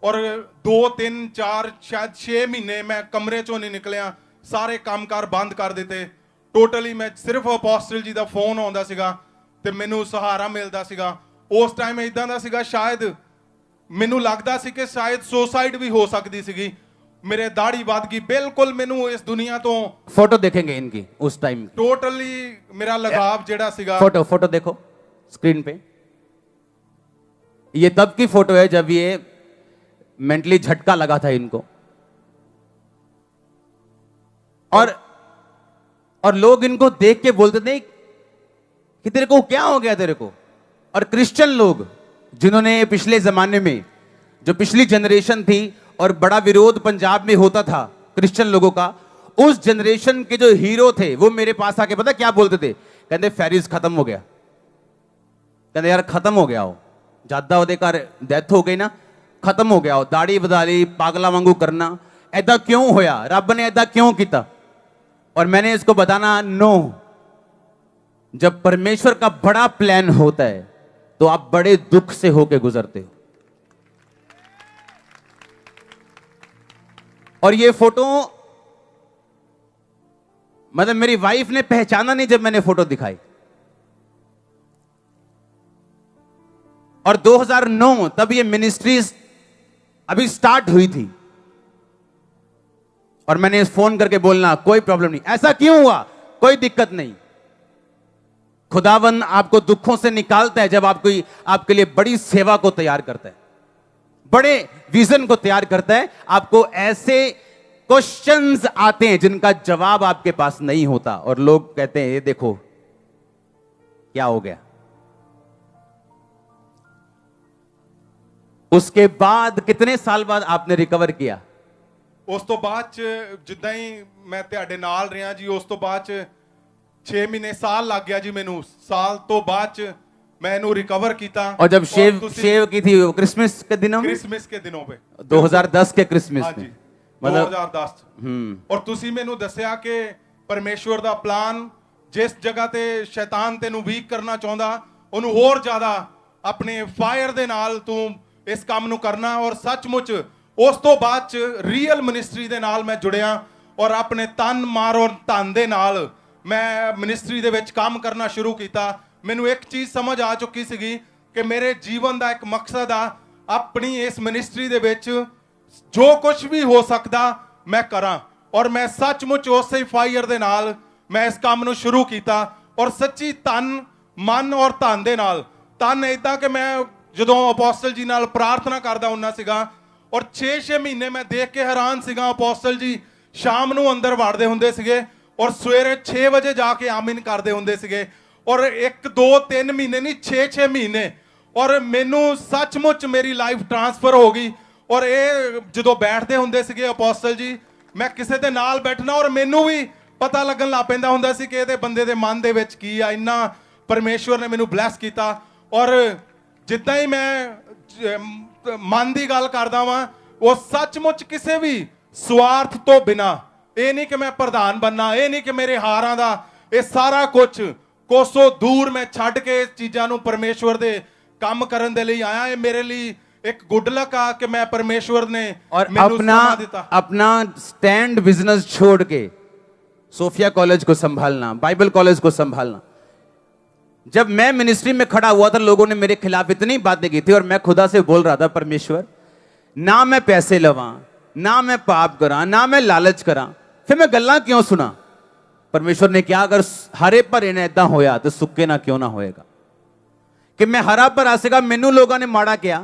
और 2 3 4 शायद 6 महीने मैं कमरे चों नहीं निकलिया, सारे कामकार बंद कर दिते टोटली। मैं सिर्फ अपोस्टल जी का फोन आउंदा सीगा ते मैनू सहारा मिलता सीगा। उस टाइम इदां दा सीगा, शायद मैनू लगदा सी कि शायद सुसाइड भी हो सकती सीगी। मेरे दाढ़ी वध गई बिल्कुल, मैनू इस दुनिया तो, फोटो देखेंगे इनकी उस टाइम, टोटली मेरा लगाव जेड़ा सीगा। फोटो देखो स्क्रीन पे, ये तब की फोटो है जब ये मेंटली झटका लगा था इनको। और लोग इनको देख के बोलते थे कि तेरे को क्या हो गया तेरे को। और क्रिश्चियन लोग जिन्होंने पिछले जमाने में, जो पिछली जनरेशन थी, और बड़ा विरोध पंजाब में होता था क्रिश्चियन लोगों का, उस जनरेशन के जो हीरो थे वो मेरे पास आके पता क्या बोलते थे? कहते फेरिस खत्म हो गया। कहते यार खत्म हो गया हो, ज्यादा ਉਹਦੇ ਘਰ ਡੈਥ ਹੋ ਗਈ ਨਾ, खत्म हो गया हो, दाढ़ी बधा ली, पागला वांगू करना, ऐदा क्यों होया, रब ने ऐदा क्यों किया? और मैंने इसको बताना, नो, जब परमेश्वर का बड़ा प्लान होता है तो आप बड़े दुख से होके गुजरते हो। और ये फोटो मतलब मेरी वाइफ ने पहचाना नहीं जब मैंने फोटो दिखाई। और 2009 तब ये मिनिस्ट्री अभी स्टार्ट हुई थी, और मैंने फोन करके बोलना, कोई प्रॉब्लम नहीं, ऐसा क्यों हुआ, कोई दिक्कत नहीं। खुदावन आपको दुखों से निकालता है जब आपके लिए बड़ी सेवा को तैयार करता है, बड़े विजन को तैयार करता है। आपको ऐसे क्वेश्चंस आते हैं जिनका जवाब आपके पास नहीं होता, और लोग कहते हैं ये देखो क्या हो गया। उसके बाद कितने साल बाद आपने रिकवर किया? उस तो बाद जिद्दां ही मैं तुहाडे नाल रहा जी, उस तो बाद 6 महीने साल लग गया जी मैनू। साल तो बाद मैं इनू रिकवर किया। और जब शेव की थी क्रिसमस के दिनों में, क्रिसमस के दिनों पे 2010 के क्रिसमस में, मतलब 2010। और तुसी मैनू दस्या कि ਪਰਮੇਸ਼ਵਰ ਦਾ ਪਲਾਨ ਜਿਸ ਜਗ੍ਹਾ ਤੇ ਸ਼ੈਤਾਨ ਤੈਨੂੰ ਵੀਕ ਕਰਨਾ ਚਾਹੁੰਦਾ ਉਹਨੂੰ ਹੋਰ ਜ਼ਿਆਦਾ ਆਪਣੇ ਫਾਇਰ ਦੇ ਨਾਲ ਤੂੰ ਇਸ ਕੰਮ ਨੂੰ ਕਰਨਾ। ਔਰ ਸੱਚਮੁੱਚ ਉਸ ਤੋਂ ਬਾਅਦ ਚ ਰੀਅਲ ਮਿਨਿਸਟਰੀ ਦੇ ਨਾਲ ਮੈਂ ਜੁੜਿਆ ਔਰ ਆਪਣੇ ਤਨ ਮਾਰ ਔਰ ਧਨ ਦੇ ਨਾਲ ਮੈਂ ਮਿਨਿਸਟਰੀ ਦੇ ਵਿੱਚ ਕੰਮ ਕਰਨਾ ਸ਼ੁਰੂ ਕੀਤਾ। ਮੈਨੂੰ ਇੱਕ ਚੀਜ਼ ਸਮਝ ਆ ਚੁੱਕੀ ਸੀਗੀ ਕਿ ਮੇਰੇ ਜੀਵਨ ਦਾ ਇੱਕ ਮਕਸਦ ਆ ਆਪਣੀ ਇਸ ਮਿਨਿਸਟਰੀ ਦੇ ਵਿੱਚ ਜੋ ਕੁਝ ਵੀ ਹੋ ਸਕਦਾ ਮੈਂ ਕਰਾਂ। ਔਰ ਮੈਂ ਸੱਚਮੁੱਚ ਉਸੇ ਫਾਇਰ ਦੇ ਨਾਲ ਮੈਂ ਇਸ ਕੰਮ ਨੂੰ ਸ਼ੁਰੂ ਕੀਤਾ ਔਰ ਸੱਚੀ ਤਨ ਮਨ ਔਰ ਧਨ ਦੇ ਨਾਲ। ਤਨ ਇਦਾਂ ਕਿ ਮੈਂ ਜਦੋਂ ਅਪੋਸਟਲ ਜੀ ਨਾਲ ਪ੍ਰਾਰਥਨਾ ਕਰਦਾ ਹੁੰਦਾ ਸੀਗਾ ਔਰ 6-6 ਮਹੀਨੇ ਮੈਂ ਦੇਖ ਕੇ ਹੈਰਾਨ ਸੀਗਾ ਅਪੋਸਟਲ ਜੀ ਸ਼ਾਮ ਨੂੰ ਅੰਦਰ ਵੜਦੇ ਹੁੰਦੇ ਸੀਗੇ ਔਰ ਸਵੇਰੇ 6 ਵਜੇ ਜਾ ਕੇ ਆਮੀਨ ਕਰਦੇ ਹੁੰਦੇ ਸੀਗੇ। ਔਰ 1 2 3 ਮਹੀਨੇ ਨਹੀਂ 6-6 ਮਹੀਨੇ। ਔਰ ਮੈਨੂੰ ਸੱਚਮੁੱਚ ਮੇਰੀ ਲਾਈਫ ਟਰਾਂਸਫਰ ਹੋ ਗਈ। ਔਰ ਇਹ ਜਦੋਂ ਬੈਠਦੇ ਹੁੰਦੇ ਸੀਗੇ ਅਪੋਸਟਲ ਜੀ ਮੈਂ ਕਿਸੇ ਦੇ ਨਾਲ ਬੈਠਣਾ ਔਰ ਮੈਨੂੰ ਵੀ ਪਤਾ ਲੱਗਣ ਲੱਗ ਪੈਂਦਾ ਹੁੰਦਾ ਸੀ ਕਿ ਇਹਦੇ ਬੰਦੇ ਦੇ ਮਨ ਦੇ ਵਿੱਚ ਕੀ ਆ। ਇੰਨਾ ਪਰਮੇਸ਼ਵਰ ਨੇ ਮੈਨੂੰ ਬਲੈਸ ਕੀਤਾ। ਔਰ ਜਿੱਦਾਂ ਹੀ ਮੈਂ ਮਨ ਦੀ ਗੱਲ ਕਰਦਾ ਵਾਂ ਉਹ ਸੱਚਮੁੱਚ ਕਿਸੇ ਵੀ ਸਵਾਰਥ ਤੋਂ ਬਿਨਾ, ਇਹ ਨਹੀਂ ਕਿ ਮੈਂ ਪ੍ਰਧਾਨ ਬੰਨਾ, ਇਹ ਨਹੀਂ ਕਿ ਮੇਰੇ ਹਾਰਾਂ ਦਾ, ਇਹ ਸਾਰਾ ਕੁਝ ਕੋਸੋਂ ਦੂਰ ਮੈਂ ਛੱਡ ਕੇ ਇਸ ਚੀਜ਼ਾਂ ਨੂੰ ਪਰਮੇਸ਼ਵਰ ਦੇ ਕੰਮ ਕਰਨ ਦੇ ਲਈ ਆਇਆ। ਇਹ ਮੇਰੇ ਲਈ एक गुड लक आ कि मैं परमेश्वर ने और अपना स्टैंड बिजनेस छोड़ के सोफिया कॉलेज को संभालना, बाइबल कॉलेज को संभालना। जब मैं मिनिस्ट्री में खड़ा हुआ था लोगों ने मेरे खिलाफ इतनी बातें की थी और मैं खुदा से बोल रहा था परमेश्वर ना मैं पैसे लवा, ना मैं पाप करा, ना मैं लालच करा, फिर मैं गल्ला क्यों सुना। परमेश्वर ने क्या अगर हरे पर इन्हें इदा होया तो सुक्के ना क्यों ना होएगा कि मैं हरा पर आ सका। मैनू लोगों ने माड़ा किया।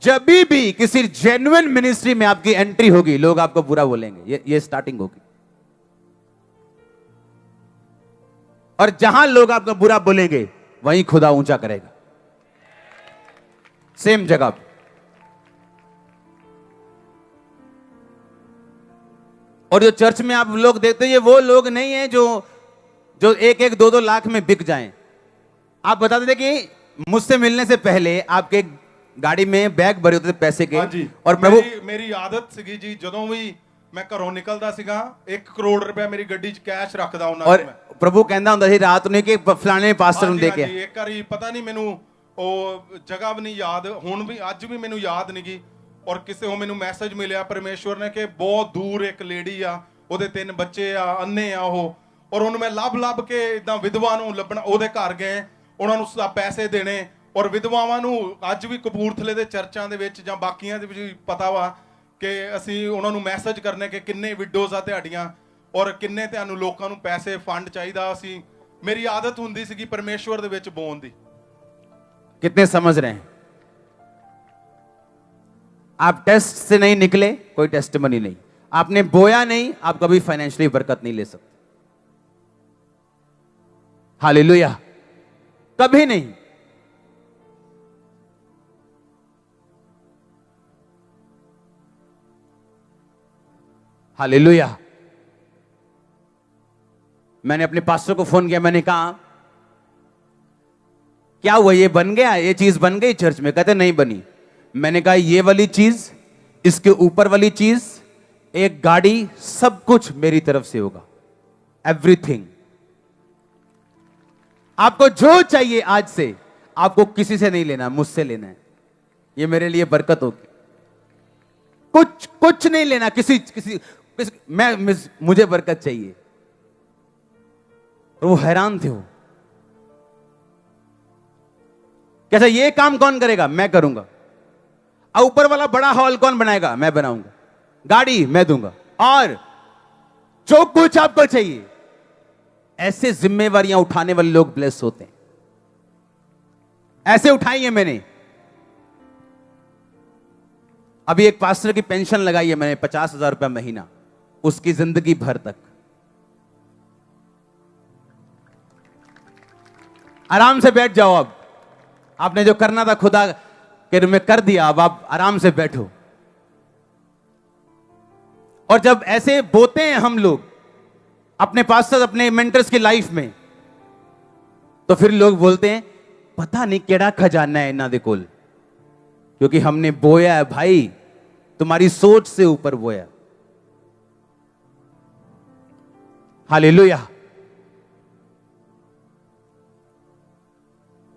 जब भी किसी जेन्युइन मिनिस्ट्री में आपकी एंट्री होगी लोग आपको बुरा बोलेंगे, ये स्टार्टिंग होगी। और जहां लोग आपको बुरा बोलेंगे वहीं खुदा ऊंचा करेगा, सेम जगह पे। और जो चर्च में आप लोग देखते हैं ये वो लोग नहीं है जो 1-1 2-2 लाख में बिक जाएं। आप बताते थे कि मुझसे मिलने से पहले आपके गाड़ी में बैग भरे होते थे पैसे के। और प्रभु मेरी आदत सीगी जी ਜਦੋਂ ਵੀ ਮੈਂ ਘਰੋਂ ਨਿਕਲਦਾ ਸੀਗਾ 1 ਕਰੋੜ ਰੁਪਏ ਮੇਰੀ ਗੱਡੀ 'ਚ ਕੈਸ਼ ਰੱਖਦਾ ਹੁੰਦਾ ਸੀ ਮੈਂ। ਪ੍ਰਭੂ ਕਹਿੰਦਾ ਹੁੰਦਾ ਸੀ ਰਾਤ ਨੂੰ ਕਿ ਫਲਾਣੇ ਪਾਸਟਰ ਨੂੰ ਦੇ ਕੇ ਇੱਕ ਵਾਰੀ ਪਤਾ ਨਹੀਂ ਮੈਨੂੰ ਉਹ ਜਗ੍ਹਾ ਵੀ ਨਹੀਂ ਯਾਦ, ਹੁਣ ਵੀ ਅੱਜ ਵੀ ਮੈਨੂੰ ਯਾਦ ਨਹੀਂ ਗਈ। ਔਰ ਕਿਸੇ ਨੂੰ ਮੈਨੂੰ ਮੈਸੇਜ ਮਿਲਿਆ ਪਰਮੇਸ਼ਵਰ ਨੇ ਕਿ ਬਹੁਤ ਦੂਰ ਇੱਕ ਲੇਡੀ ਆ, ਉਹਦੇ 3 ਬੱਚੇ ਆ, ਅੰਨੇ ਆ ਉਹ। ਔਰ ਉਹਨੂੰ ਮੈਂ ਲੱਭ ਕੇ ਇਦਾਂ ਵਿਧਵਾ ਨੂੰ ਲੱਭਣਾ, ਉਹਦੇ ਘਰ ਗਏ, ਉਹਨਾਂ ਨੂੰ ਪੈਸੇ ਦੇਣੇ। ਔਰ ਵਿਧਵਾਵਾਂ ਨੂੰ ਅੱਜ ਵੀ ਕਪੂਰਥਲੇ ਦੇ ਚਰਚਾਂ ਦੇ ਵਿੱਚ ਜਾਂ ਬਾਕੀਆਂ ਦੇ ਵਿੱਚ ਪਤਾ ਵਾ ਕਿ ਅਸੀਂ ਉਹਨਾਂ ਨੂੰ ਮੈਸੇਜ ਕਰਨੇ ਕਿ ਕਿੰਨੇ ਵਿਡੋਜ਼ ਆ ਤੁਹਾਡੀਆਂ ਔਰ ਕਿੰਨੇ ਤੁਹਾਨੂੰ ਲੋਕਾਂ ਨੂੰ ਪੈਸੇ ਫੰਡ ਚਾਹੀਦਾ। ਅਸੀਂ ਮੇਰੀ ਆਦਤ ਹੁੰਦੀ ਸੀਗੀ ਪਰਮੇਸ਼ਵਰ ਦੇ ਵਿੱਚ ਬੋਲਣ ਦੀ। कितने समझ रहे हैं? आप टेस्ट से नहीं निकले, कोई टेस्टिमनी नहीं, आपने बोया नहीं, आप कभी फाइनेंशियली बरकत नहीं ले सकते। हालेलुया, कभी नहीं। हालेलुया। मैंने अपने पास्टर को फोन किया, मैंने कहा क्या हुआ, ये बन गया, ये चीज बन गई चर्च में? कहते नहीं बनी। मैंने कहा ये वाली चीज, इसके ऊपर वाली चीज, एक गाड़ी, सब कुछ मेरी तरफ से होगा, एवरीथिंग। आपको जो चाहिए आज से आपको किसी से नहीं लेना, मुझसे लेना है। ये मेरे लिए बरकत होगी। कुछ नहीं लेना किसी मुझे बरकत चाहिए। और वो हैरान थे, वो कैसा, ये काम कौन करेगा? मैं करूंगा। ऊपर वाला बड़ा हॉल कौन बनाएगा? मैं बनाऊंगा। गाड़ी मैं दूंगा, और जो कुछ आपको चाहिए। ऐसे जिम्मेवारियां उठाने वाले लोग ब्लेस होते हैं। ऐसे उठाई है मैंने। अभी एक पास्टर की पेंशन लगाई है मैंने 50,000 रुपया महीना, उसकी जिंदगी भर तक। आराम से बैठ जाओ। अब आपने जो करना था खुदा के रूप में कर दिया, अब आप आराम से बैठो। और जब ऐसे बोते हैं हम लोग अपने पास्टर्स, अपने मेंटर्स की लाइफ में, तो फिर लोग बोलते हैं पता नहीं केड़ा खजाना है इन्हां दे कोल, क्योंकि हमने बोया है भाई, तुम्हारी सोच से ऊपर बोया। हालेलुया।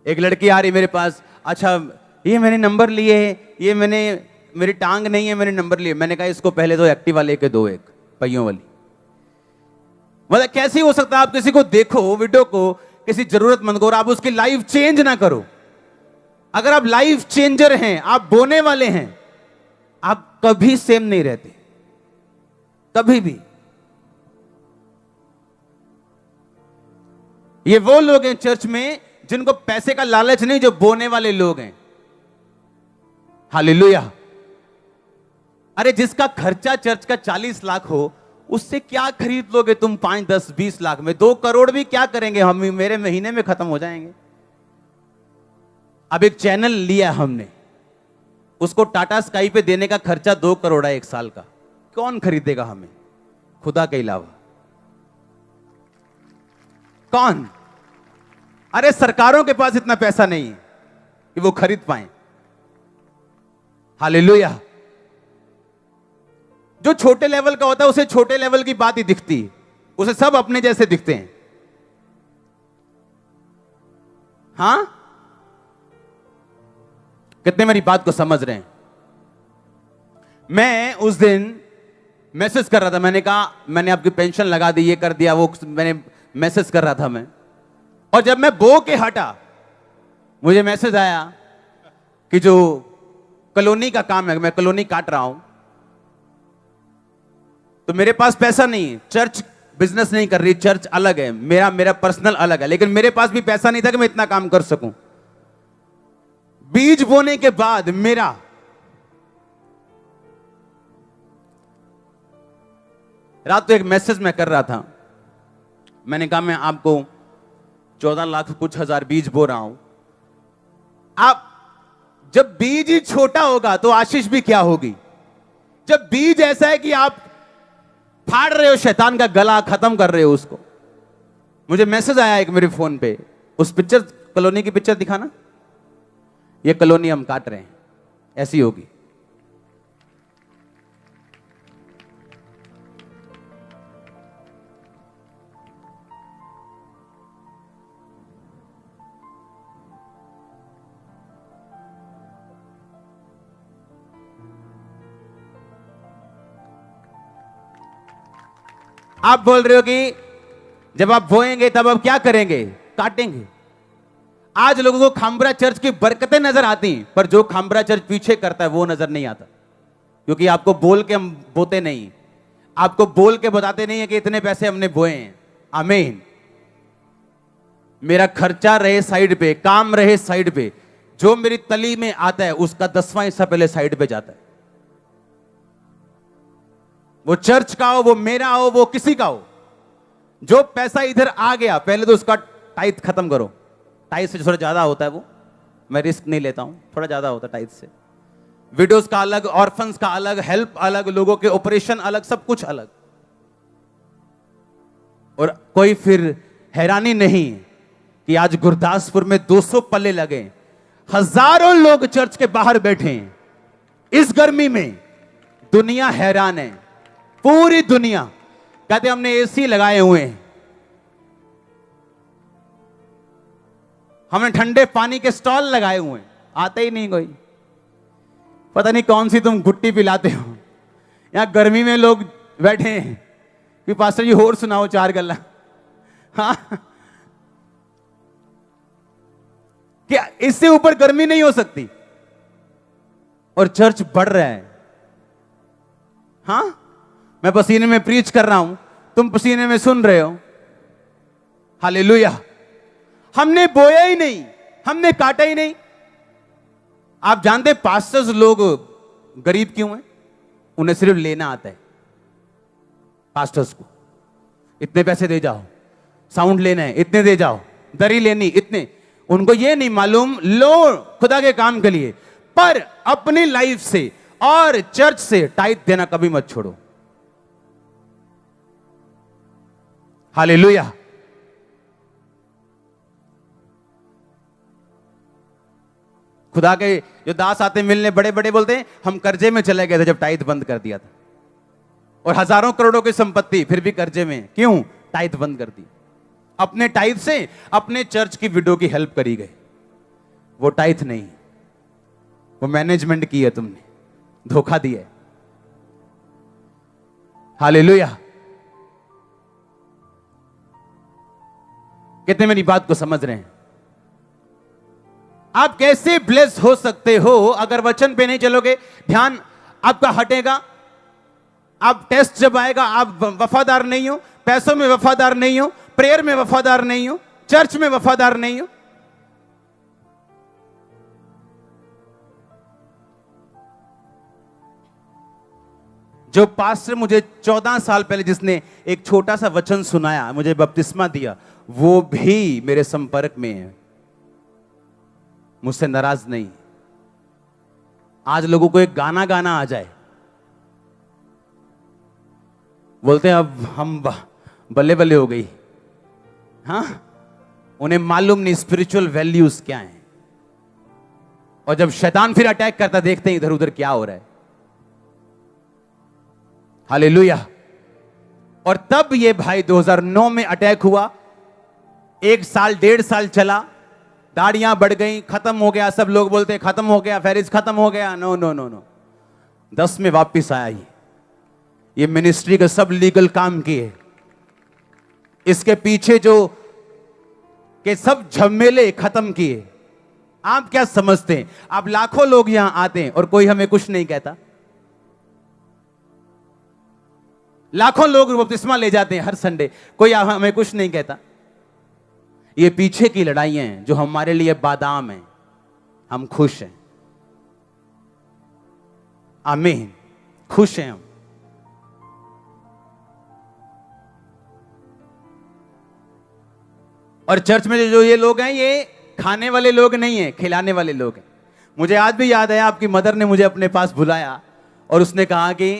एक लड़की आ रही मेरे पास, अच्छा ये मैंने नंबर लिए, ये मेरी टांग नहीं है, मैंने नंबर लिए। मैंने कहा इसको पहले तो एक्टिवा लेके दो, एक पहियों वाली। मतलब कैसे हो सकता है आप किसी को देखो वीडियो को, किसी जरूरतमंद को, और आप उसकी लाइफ चेंज ना करो। अगर आप लाइफ चेंजर हैं, आप बोने वाले हैं, आप कभी सेम नहीं रहते, कभी भी। ये वो लोग हैं चर्च में जिनको पैसे का लालच नहीं, जो बोने वाले लोग हैं। हालेलुया। अरे जिसका खर्चा चर्च का 40 लाख हो, उससे क्या खरीद लोगे तुम 5, 10, 20 लाख में? 2 करोड़ भी क्या करेंगे हम, मेरे महीने में खत्म हो जाएंगे। अब एक चैनल लिया हमने, उसको टाटा स्काई पे देने का खर्चा 2 करोड़ है 1 साल का। कौन खरीदेगा हमें खुदा के अलावा? कौन? अरे सरकारों के पास इतना पैसा नहीं है कि वो खरीद पाए। हालेलुया। जो छोटे लेवल का होता है उसे छोटे लेवल की बात ही दिखती है, उसे सब अपने जैसे दिखते हैं। हां, कितने मेरी बात को समझ रहे हैं? मैं उस दिन मैसेज कर रहा था, मैंने कहा मैंने आपकी पेंशन लगा दी, ये कर दिया, वो मैंने मैसेज कर रहा था मैं। और जब मैं बो के हटा, मुझे मैसेज आया कि जो कॉलोनी का काम है, मैं कॉलोनी काट रहा हूं, तो मेरे पास पैसा नहीं है। चर्च बिजनेस नहीं कर रही, चर्च अलग है, मेरा पर्सनल अलग है, लेकिन मेरे पास भी पैसा नहीं था कि मैं इतना काम कर सकूं। बीज बोने के बाद मेरा रात को एक मैसेज मैं कर रहा था, मैंने कहा मैं आपको 14 लाख कुछ हजार बीज बो रहा हूं। आप जब बीज ही छोटा होगा तो आशीष भी क्या होगी? जब बीज ऐसा है कि आप फाड़ रहे हो शैतान का गला, खत्म कर रहे हो उसको। मुझे मैसेज आया एक मेरे फोन पे, उस पिक्चर कॉलोनी की पिक्चर दिखाना, ये कॉलोनी हम काट रहे हैं, ऐसी होगी। आप बोल रहे हो कि जब आप बोएंगे तब आप क्या करेंगे? काटेंगे। आज लोगों को खामबरा चर्च की बरकतें नजर आती, पर जो खामबरा चर्च पीछे करता है वो नजर नहीं आता, क्योंकि आपको बोल के हम बोते नहीं, आपको बोल के बताते नहीं है कि इतने पैसे हमने बोए हैं। आमीन। मेरा खर्चा रहे साइड पे, काम रहे साइड पे, जो मेरी तली में आता है उसका 10वां हिस्सा पहले साइड पे जाता है। वो चर्च का हो, वो मेरा हो, वो किसी का हो, जो पैसा इधर आ गया पहले तो उसका टाइथ खत्म करो। टाइथ से थोड़ा ज्यादा होता है वो, मैं रिस्क नहीं लेता हूं, थोड़ा ज्यादा होता है टाइथ से। विडोज का अलग, ऑर्फन्स का अलग, हेल्प अलग, लोगों के ऑपरेशन अलग, सब कुछ अलग। और कोई फिर हैरानी नहीं कि आज गुरदासपुर में 200 पल्ले लगे, हजारों लोग चर्च के बाहर बैठे हैं इस गर्मी में। दुनिया हैरान है, पूरी दुनिया। कहते हमने एसी लगाए हुए हैं, हमने ठंडे पानी के स्टॉल लगाए हुए हैं, आते ही नहीं कोई। पता नहीं कौन सी तुम गुट्टी पिलाते हो। यहां गर्मी में लोग बैठे हैं कि पास्टर जी और सुनाओ 4 गल्ला। हाँ, क्या इससे ऊपर गर्मी नहीं हो सकती? और चर्च बढ़ रहा है। हां, मैं पसीने में प्रीच कर रहा हूं, तुम पसीने में सुन रहे हो। हालेलुया। हमने बोया ही नहीं, हमने काटा ही नहीं। आप जानते पास्टर्स लोग गरीब क्यों हैं? उन्हें सिर्फ लेना आता है। पास्टर्स को इतने पैसे दे जाओ, साउंड लेना है इतने दे जाओ, दरी लेनी इतने। उनको ये नहीं मालूम, लो खुदा के काम के लिए, पर अपनी लाइफ से और चर्च से टाइट देना कभी मत छोड़ो। हालेलुया। खुदा के जो दास आते मिलने, बड़े बड़े बोलते हैं हम कर्जे में चले गए थे जब टाइट बंद कर दिया था, और हजारों करोड़ों की संपत्ति फिर भी कर्जे में। क्यों? टाइथ बंद कर दी। अपने टाइथ से अपने चर्च की विडो की हेल्प करी गई। वो टाइथ नहीं, वो मैनेजमेंट की है, तुमने धोखा दिया है। हालेलुया। कितने मेरी बात को समझ रहे हैं? आप कैसे ब्लेस हो सकते हो अगर वचन पे नहीं चलोगे? ध्यान आपका हटेगा। आप टेस्ट जब आएगा, आप वफादार नहीं हो, पैसों में वफादार नहीं हो, प्रेयर में वफादार नहीं हो, चर्च में वफादार नहीं हो। जो पास्टर मुझे 14 साल पहले जिसने एक छोटा सा वचन सुनाया, मुझे बपतिस्मा दिया, वो भी मेरे संपर्क में है, मुझसे नाराज नहीं। आज लोगों को एक गाना गाना आ जाए, बोलते हैं अब हम बल्ले बल्ले हो गई। हाँ, उन्हें मालूम नहीं स्पिरिचुअल वैल्यूज क्या हैं। और जब शैतान फिर अटैक करता, देखते हैं इधर उधर क्या हो रहा है। हालेलुया। और तब ये भाई 2009 में अटैक हुआ, 1 साल 1.5 साल चला, दाढ़ियां बढ़ गई, खत्म हो गया। सब लोग बोलते हैं खत्म हो गया, फैरिज खत्म हो गया। नो नो नो नो, 10 में वापिस आया। ये मिनिस्ट्री के सब लीगल काम किए, इसके पीछे जो के सब झमेले खत्म किए। आप क्या समझते हैं? आप लाखों लोग यहां आते हैं और कोई हमें कुछ नहीं कहता। लाखों लोग बपतिस्मा ले जाते हैं हर संडे, कोई हमें कुछ नहीं कहता। ये पीछे की लड़ाइयां हैं जो हमारे लिए बादाम हैं। हम खुश हैं, आमीन, खुश हैं हम। और चर्च में जो ये लोग हैं, ये खाने वाले लोग नहीं हैं, खिलाने वाले लोग हैं। मुझे आज भी याद है, आपकी मदर ने मुझे अपने पास बुलाया और उसने कहा कि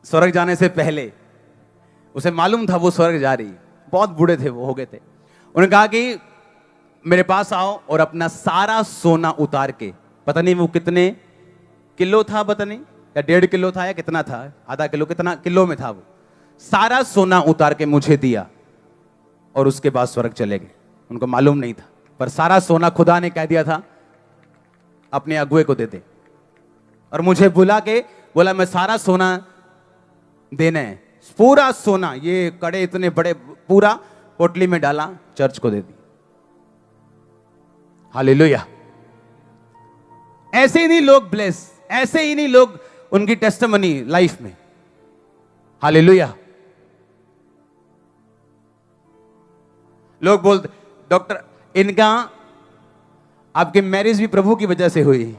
स्वर्ग जाने से पहले उसे मालूम था वो स्वर्ग जा रही, बहुत बूढ़े थे वो, हो गए थे। उन्होंने कहा कि मेरे पास आओ और अपना सारा सोना उतार के, पता नहीं वो कितने किलो था, पता नहीं, या 1.5 किलो था या कितना था, आधा किलो, कितना किलो में था, वो सारा सोना उतार के मुझे दिया और उसके बाद स्वर्ग चले गए। उनको मालूम नहीं था, पर सारा सोना खुदा ने कह दिया था अपने अगुए को दे दे। और मुझे बुला के बोला मैं सारा सोना देना है, पूरा सोना, ये कड़े इतने बड़े, पूरा पोटली में डाला, चर्च को दे दी। हालेलुया। ऐसे ही नहीं लोग ब्लेस, ऐसे ही नहीं लोग उनकी टेस्टिमनी लाइफ में। हालेलुया। लोग बोलते डॉक्टर इनका आपकी मैरिज भी प्रभु की वजह से हुई,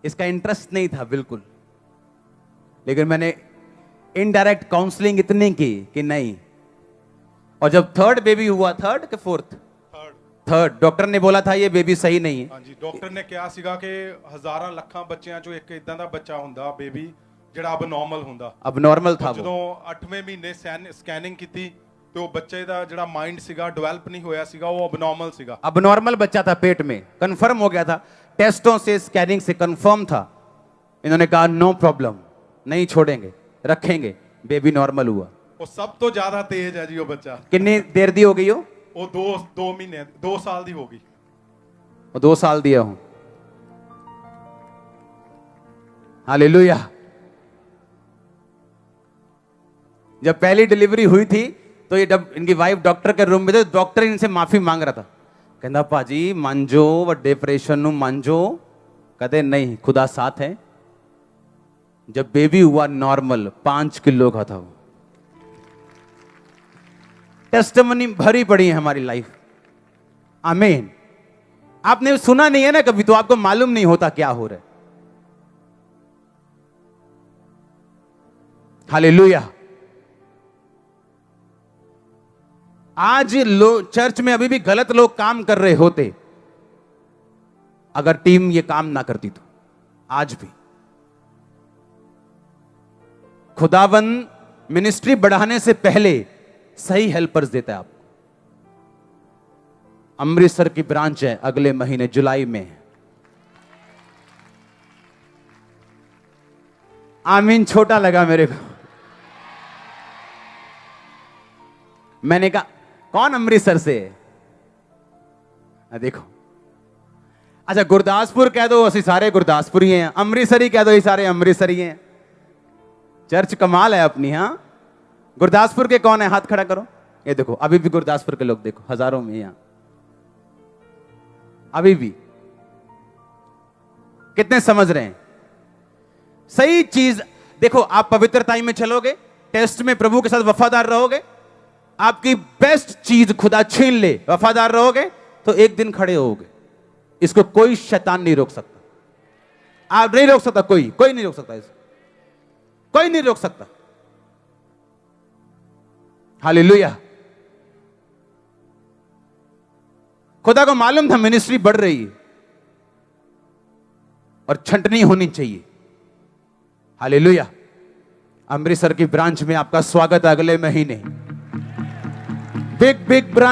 इसका इंटरेस्ट नहीं था बिल्कुल, लेकिन मैंने इनडायरेक्ट काउंसलिंग इतनी की कि नहीं। और जब 3rd बेबी हुआ, 3rd के 4th, 3rd डॉक्टर ने बोला था ये बेबी सही नहीं है। ਹਾਂਜੀ, ਡਾਕਟਰ ਨੇ ਕਿਹਾ ਸੀਗਾ ਕਿ ਹਜ਼ਾਰਾਂ ਲੱਖਾਂ ਬੱਚਿਆਂ ਚੋਂ ਇੱਕ ਇਦਾਂ ਦਾ ਬੱਚਾ ਹੁੰਦਾ ਬੇਬੀ ਜਿਹੜਾ ਅਬਨੋਰਮਲ ਹੁੰਦਾ। ਅਬਨੋਰਮਲ था वो। ਜਦੋਂ 8ਵੇਂ ਮਹੀਨੇ ਸਕੈਨਿੰਗ ਕੀਤੀ ਤੇ ਉਹ ਬੱਚੇ ਦਾ ਜਿਹੜਾ ਮਾਈਂਡ ਸੀਗਾ ਡਿਵੈਲਪ ਨਹੀਂ ਹੋਇਆ ਸੀਗਾ, ਉਹ ਅਬਨੋਰਮਲ ਸੀਗਾ। अबनॉर्मल बच्चा था, पेट में कंफर्म हो गया था, टेस्टों से स्कैनिंग से कंफर्म था। इन्होंने कहा नो प्रॉब्लम, नहीं छोड़ेंगे, रखेंगे। बेबी नॉर्मल हुआ। ਉਹ ਸਭ ਤੋਂ ਜ਼ਿਆਦਾ ਤੇਜ਼ ਹੈ ਜੀ ਉਹ ਬੱਚਾ। कितनी देर दी हो गई हो? ਉਹ 2 ਮਹੀਨੇ 2 ਸਾਲ ਦੀ ਹੋ ਗਈ। वो 2 साल दिया हूं। हालेलुया। जब पहली डिलीवरी हुई थी तो ये जब इनकी वाइफ डॉक्टर के रूम में थे, डॉक्टर इनसे माफी मांग रहा था, कहना भाजी मांजो, वड्डे ऑपरेशन नु मांजो। कहते नहीं, खुदा साथ है। जब बेबी हुआ नॉर्मल 5 किलो का था वो। टेस्टिमनी भरी पड़ी है हमारी लाइफ। आमीन। आपने सुना नहीं है ना कभी, तो आपको मालूम नहीं होता क्या हो रहा है। हालेलुया। आज लोग चर्च में अभी भी गलत लोग काम कर रहे होते, अगर टीम ये काम ना करती तो आज भी। खुदावंद मिनिस्ट्री बढ़ाने से पहले सही हेल्पर्स देता है आपको। अमृतसर की ब्रांच है, अगले महीने जुलाई में। आमीन। छोटा लगा मेरे को। मैंने कहा कौन अमृतसर से है? देखो, अच्छा गुरदासपुर कह दो, असि सारे गुरदासपुरी हैं। अमृतसरी कह दो, ये सारे अमृतसरी हैं। चर्च कमाल है अपनी। हाँ, गुरदासपुर के कौन है? हाथ खड़ा करो। ये देखो, अभी भी गुरदासपुर के लोग देखो, हजारों में यहां अभी भी। कितने समझ रहे हैं सही चीज? देखो, आप पवित्रताई में चलोगे, टेस्ट में प्रभु के साथ वफादार रहोगे, आपकी बेस्ट चीज खुदा छीन ले, वफादार रहोगे तो एक दिन खड़े होगे। इसको कोई शैतान नहीं रोक सकता। आप नहीं रोक सकता, कोई नहीं रोक सकता इसको, कोई नहीं रोक सकता। हालेलुया। खुदा को मालूम था मिनिस्ट्री बढ़ रही है और छंटनी होनी चाहिए। हालेलुया। अमृतसर की ब्रांच में आपका स्वागत है अगले महीने। Big branch.